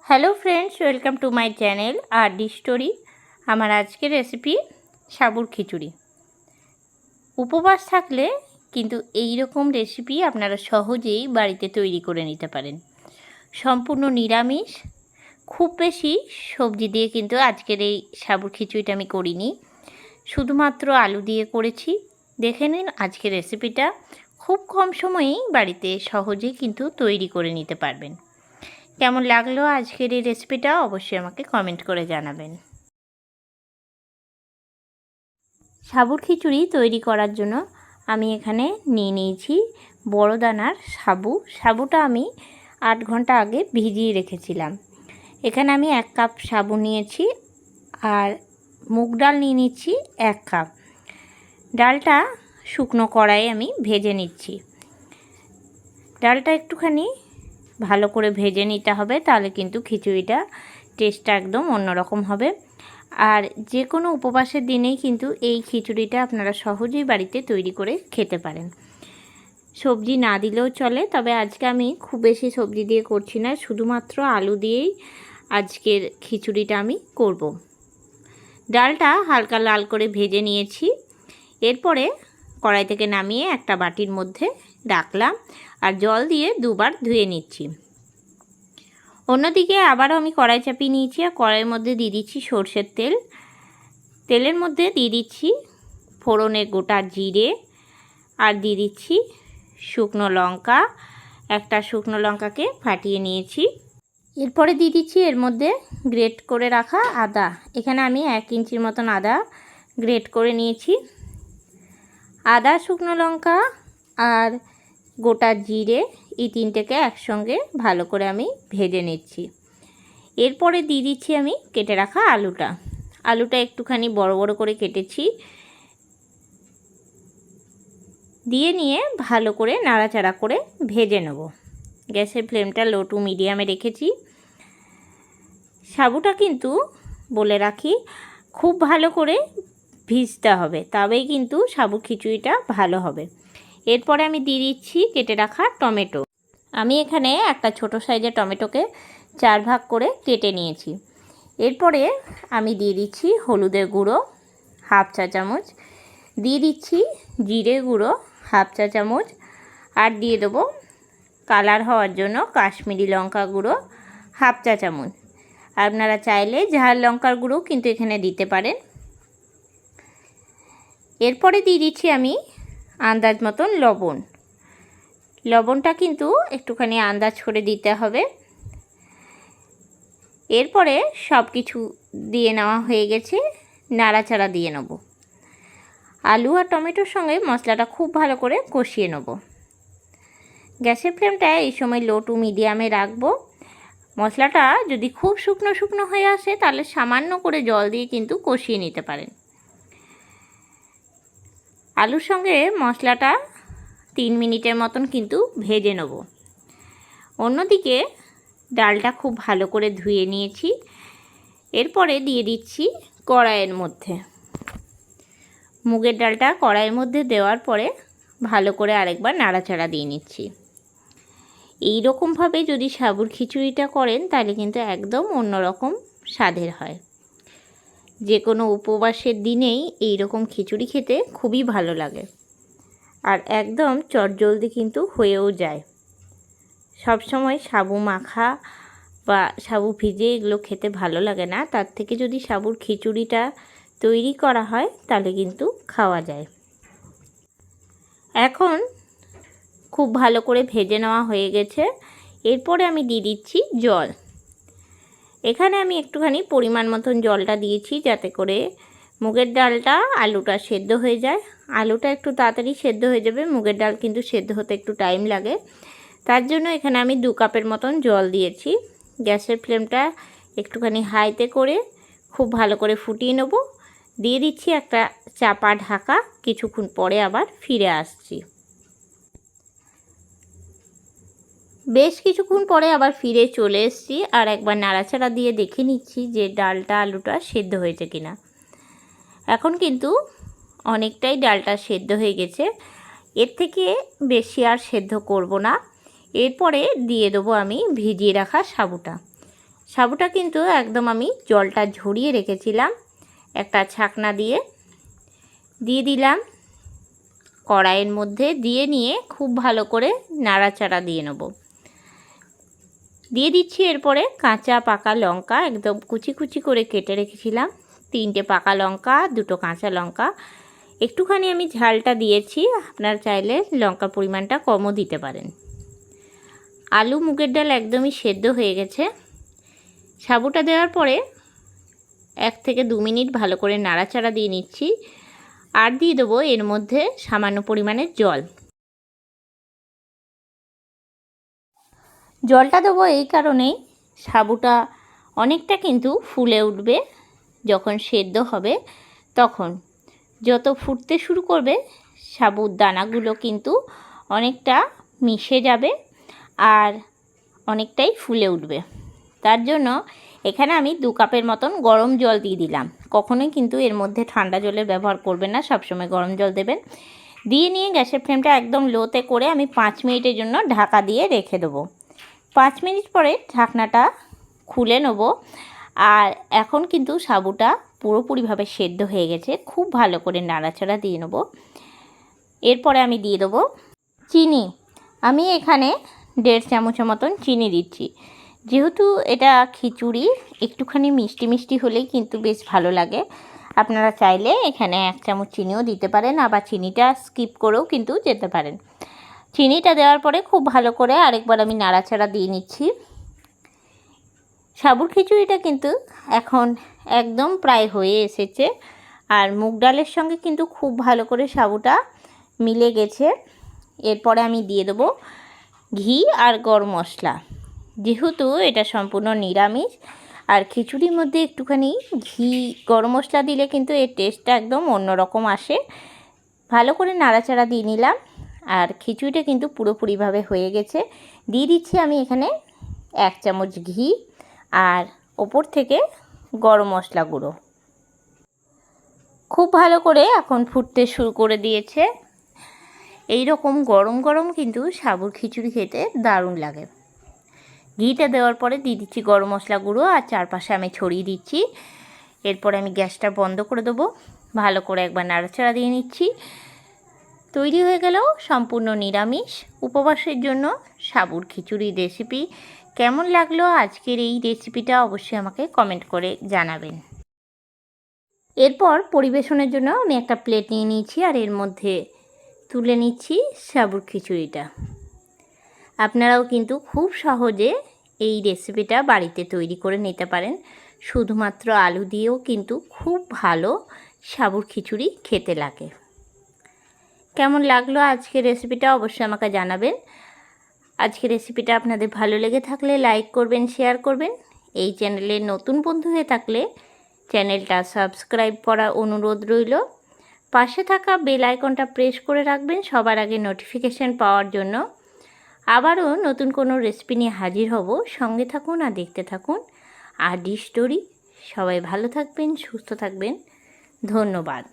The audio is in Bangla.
Hello friends, welcome to my channel R D story. আমার আজকের রেসিপি সাবুর খিচুড়ি। উপবাস থাকলে কিন্তু এই রকম রেসিপি আপনারা সহজেই বাড়িতে তৈরি করে নিতে পারেন। সম্পূর্ণ নিরামিষ, খুব বেশি সবজি দিয়ে কিন্তু আজকের এই সাবুর খিচুড়িটা আমি করিনি, শুধুমাত্র আলু দিয়ে করেছি। দেখে নিন আজকের রেসিপিটা, খুব কম সময়েই বাড়িতে সহজেই কিন্তু তৈরি করে নিতে পারবেন। কেমন লাগলো আজকের এই রেসিপিটা অবশ্যই আমাকে কমেন্ট করে জানাবেন। সাবুর খিচুড়ি তৈরি করার জন্য আমি এখানে নিয়ে নিয়েছি বড় দানার সাবুটা আমি 8 ঘন্টা আগে ভিজিয়ে রেখেছিলাম। এখানে আমি 1 কাপ সাবু নিয়েছি আর মুগ ডাল নিয়ে নিচ্ছি 1 কাপ। ডালটা শুকনো কড়াইয়ে আমি ভেজে নিচ্ছি। ডালটা একটুখানি ভালো করে ভেজে নিতে হবে, তাহলে কিন্তু খিচুড়িটা টেস্টটা একদম অন্যরকম হবে। আর যে কোনো উপবাসের দিনেই কিন্তু এই খিচুড়িটা আপনারা সহজেই বাড়িতে তৈরি করে খেতে পারেন। সবজি না দিলেও চলে, তবে আজকে আমি খুব বেশি সবজি দিয়ে করছি না, শুধুমাত্র আলু দিয়েই আজকের খিচুড়িটা আমি করব। ডালটা হালকা লাল করে ভেজে নিয়েছি। এরপরে কড়াই থেকে নামিয়ে একটা বাটির মধ্যে রাখলাম আর জল দিয়ে 2 বার ধুয়ে নিচ্ছি। অন্যদিকে আবারও আমি কড়াই চাপিয়ে নিয়েছি আর কড়াইয়ের মধ্যে দিয়ে দিচ্ছি সর্ষের তেল। তেলের মধ্যে দিয়ে দিচ্ছি ফোড়নের গোটা জিরে আর দিয়ে দিচ্ছি শুকনো লঙ্কা। একটা শুকনো লঙ্কাকে ফাটিয়ে নিয়েছি। এরপরে দিয়ে দিচ্ছি এর মধ্যে গ্রেট করে রাখা আদা। এখানে আমি 1 ইঞ্চির মতন আদা গ্রেট করে নিয়েছি। আদা, শুকনো লঙ্কা আর গোটা জিরে এই 3টেকে একসঙ্গে ভালো করে আমি ভেজে নিচ্ছি। এরপরে দিয়ে দিচ্ছি আমি কেটে রাখা আলুটা একটুখানি বড় বড় করে কেটেছি। দিয়ে নিয়ে ভালো করে নাড়াচাড়া করে ভেজে নেব। গ্যাসের ফ্লেমটা লো টু মিডিয়ামে রেখেছি। সাবুটা কিন্তু বলে রাখি খুব ভালো করে ভিজতে হবে, তবেই কিন্তু সাবুর খিচুড়িটা ভালো হবে। এরপরে আমি দিয়ে দিচ্ছি কেটে রাখা টমেটো। আমি এখানে একটা ছোট সাইজের টমেটোকে 4 ভাগ করে কেটে নিয়েছি। এরপরে আমি দিয়ে দিচ্ছি হলুদের গুঁড়ো 1/2 চা চামচ, দিয়ে দিচ্ছি জিরে গুঁড়ো 1/2 চা চামচ, আর দিয়ে দেবো কালার হওয়ার জন্য কাশ্মীরি লঙ্কা গুঁড়ো 1/2 চা চামচ। আপনারা চাইলে ঝাল লঙ্কার গুঁড়ো কিন্তু এখানে দিতে পারেন। এরপরে দিয়ে দিচ্ছি আমি আন্দাজ মতন লবণটা কিন্তু একটুখানি আন্দাজ করে দিতে হবে। এরপরে সব কিছু দিয়ে নেওয়া হয়ে গেছে, নাড়াচাড়া দিয়ে নেব। আলু আর টমেটোর সঙ্গে মশলাটা খুব ভালো করে কষিয়ে নেব। গ্যাসের ফ্লেমটা এই সময় লো টু মিডিয়ামে রাখবো। মশলাটা যদি খুব শুকনো শুকনো হয়ে আসে তাহলে সামান্য করে জল দিয়ে কিন্তু কষিয়ে নিতে পারেন। আলুর সঙ্গে মশলাটা 3 মিনিটের মতন কিন্তু ভেজে নেব। অন্যদিকে ডালটা খুব ভালো করে ধুয়ে নিয়েছি। এরপরে দিয়ে দিচ্ছি কড়াইয়ের মধ্যে। মুগের ডালটা কড়াইয়ের মধ্যে দেওয়ার পরে ভালো করে আরেকবার নাড়াচাড়া দিয়ে নিচ্ছি। এই রকমভাবে যদি সাবুর খিচুড়িটা করেন তাহলে কিন্তু একদম অন্যরকম স্বাদের হয়। যে কোনো উপবাসের দিনেই এই রকম খিচুড়ি খেতে খুবই ভালো লাগে আর একদম চটজলদি কিন্তু হয়েও যায়। সব সময় সাবু মাখা বা সাবু ভিজে এগুলো খেতে ভালো লাগে না, তার থেকে যদি সাবুর খিচুড়িটা তৈরি করা হয় তাহলে কিন্তু খাওয়া যায়। এখন খুব ভালো করে ভেজে নেওয়া হয়ে গেছে। এরপরে আমি দিয়ে দিচ্ছি জল। এখানে আমি একটুখানি পরিমাণ মতন জলটা দিয়েছি যাতে করে মুগের ডালটা আলুটা সেদ্ধ হয়ে যায়। আলুটা একটু তাড়াতাড়ি সেদ্ধ হয়ে যাবে, মুগের ডাল কিন্তু সেদ্ধ হতে একটু টাইম লাগে। তার জন্য এখানে আমি 2 কাপের মতন জল দিয়েছি। গ্যাসের ফ্লেমটা একটুখানি হাইতে করে খুব ভালো করে ফুটিয়ে নেব। দিয়ে দিচ্ছি একটা চাপা ঢাকা, কিছুক্ষণ পরে আবার ফিরে আসছি। বেশ কিছুক্ষণ পরে আবার ফিরে চলে এসেছি আর একবার নাড়াচাড়া দিয়ে দেখে নিচ্ছি যে ডালটা আলুটা সেদ্ধ হয়েছে কিনা। এখন কিন্তু অনেকটাই ডালটা সেদ্ধ হয়ে গেছে, এর থেকে বেশি আর সেদ্ধ করব না। এরপরে দিয়ে দেবো আমি ভিজিয়ে রাখা সাবুটা কিন্তু একদম আমি জলটা ঝরিয়ে রেখেছিলাম। একটা ছাকনা দিয়ে দিলাম কড়াইয়ের মধ্যে, দিয়ে নিয়ে খুব ভালো করে নাড়াচাড়া দিয়ে নেব। দিয়ে দিচ্ছি এরপরে কাঁচা পাকা লঙ্কা, একদম কুচি কুচি করে কেটে রেখেছিলাম। 3টে পাকা লঙ্কা, 2টো কাঁচা লঙ্কা। একটুখানি আমি ঝালটা দিয়েছি, আপনারা চাইলে লঙ্কার পরিমাণটা কমও দিতে পারেন। আলু মুগের ডাল একদমই সেদ্ধ হয়ে গেছে। সাবুটা দেওয়ার পরে 1 থেকে 2 মিনিট ভালো করে নাড়াচাড়া দিয়ে নিচ্ছি। আর দিয়ে দেবো এর মধ্যে সামান্য পরিমাণের জল। জলটা দেবো এই কারণেই, সাবুটা অনেকটা কিন্তু ফুলে উঠবে যখন সেদ্ধ হবে। তখন যত ফুটতে শুরু করবে সাবুর দানাগুলো কিন্তু অনেকটা মিশে যাবে আর অনেকটাই ফুলে উঠবে। তার জন্য এখানে আমি 2 কাপের মতন গরম জল দিয়ে দিলাম। কখনোই কিন্তু এর মধ্যে ঠান্ডা জলের ব্যবহার করবেন না, সবসময় গরম জল দেবেন। দিয়ে নিয়ে গ্যাসের ফ্লেমটা একদম লোতে করে আমি 5 মিনিটের জন্য ঢাকা দিয়ে রেখে দেবো। 5 মিনিট পরে ঢাকনাটা খুলে নেব। আর এখন কিন্তু সাবুটা পুরোপুরিভাবে সেদ্ধ হয়ে গেছে। খুব ভালো করে নাড়াচাড়া দিয়ে নেব। এরপরে আমি দিয়ে দেবো চিনি। আমি এখানে 1.5 চামচের মতন চিনি দিচ্ছি। যেহেতু এটা খিচুড়ি, একটুখানি মিষ্টি মিষ্টি হলেই কিন্তু বেশ ভালো লাগে। আপনারা চাইলে এখানে 1 চামচ চিনিও দিতে পারেন, আবার চিনিটা স্কিপ করেও কিন্তু যেতে পারেন। চিনিটা দেওয়ার পরে খুব ভালো করে আরেকবার আমি নাড়াচাড়া দিয়ে নিচ্ছি। সাবুর খিচুড়িটা কিন্তু এখন একদম প্রায় হয়ে এসেছে। আর মুগ ডালের সঙ্গে কিন্তু খুব ভালো করে সাবুটা মিলে গেছে। এরপরে আমি দিয়ে দেবো ঘি আর গরম মশলা। যেহেতু এটা সম্পূর্ণ নিরামিষ, আর খিচুড়ির মধ্যে একটুখানি ঘি গরম মশলা দিলে কিন্তু এর টেস্টটা একদম অন্যরকম আসে। ভালো করে নাড়াচাড়া দিয়ে নিলাম। আর খিচুড়িটা কিন্তু পুরোপুরিভাবে হয়ে গেছে। দিয়ে দিচ্ছি আমি এখানে 1 চামচ ঘি আর ওপর থেকে গরম মশলা গুঁড়ো। খুব ভালো করে এখন ফুটতে শুরু করে দিয়েছে। এই রকম গরম গরম কিন্তু সাবুর খিচুড়ি খেতে দারুণ লাগে। ঘিটা দেওয়ার পরে দিয়ে দিচ্ছি গরম মশলা গুঁড়ো আর চারপাশে আমি ছড়িয়ে দিচ্ছি। এরপরে আমি গ্যাসটা বন্ধ করে দেবো। ভালো করে একবার নাড়াচাড়া দিয়ে নিচ্ছি। তৈরি হয়ে গেল সম্পূর্ণ নিরামিষ উপবাসের জন্য সাবুর খিচুড়ি রেসিপি। কেমন লাগলো আজকের এই রেসিপিটা অবশ্যই আমাকে কমেন্ট করে জানাবেন। এরপর পরিবেশনের জন্য আমি একটা প্লেট নিয়ে নিয়েছি আর এর মধ্যে তুলে নিচ্ছি সাবুর খিচুড়িটা। আপনারাও কিন্তু খুব সহজে এই রেসিপিটা বাড়িতে তৈরি করে নিতে পারেন। শুধুমাত্র আলু দিয়েও কিন্তু খুব ভালো সাবুর খিচুড়ি খেতে লাগে। কেমন লাগলো আজকের রেসিপিটা অবশ্যই আমাকে জানাবেন। আজকের রেসিপিটা আপনাদের ভালো লেগে থাকলে লাইক করবেন, শেয়ার করবেন। এই চ্যানেলে নতুন বন্ধু হয়ে থাকলে চ্যানেলটা সাবস্ক্রাইব করার অনুরোধ রইল। পাশে থাকা বেল আইকনটা প্রেস করে রাখবেন সবার আগে নোটিফিকেশান পাওয়ার জন্য। আবারও নতুন কোনো রেসিপি নিয়ে হাজির হব। সঙ্গে থাকুন আর দেখতে থাকুন আর ডি স্টোরি। সবাই ভালো থাকবেন, সুস্থ থাকবেন। ধন্যবাদ।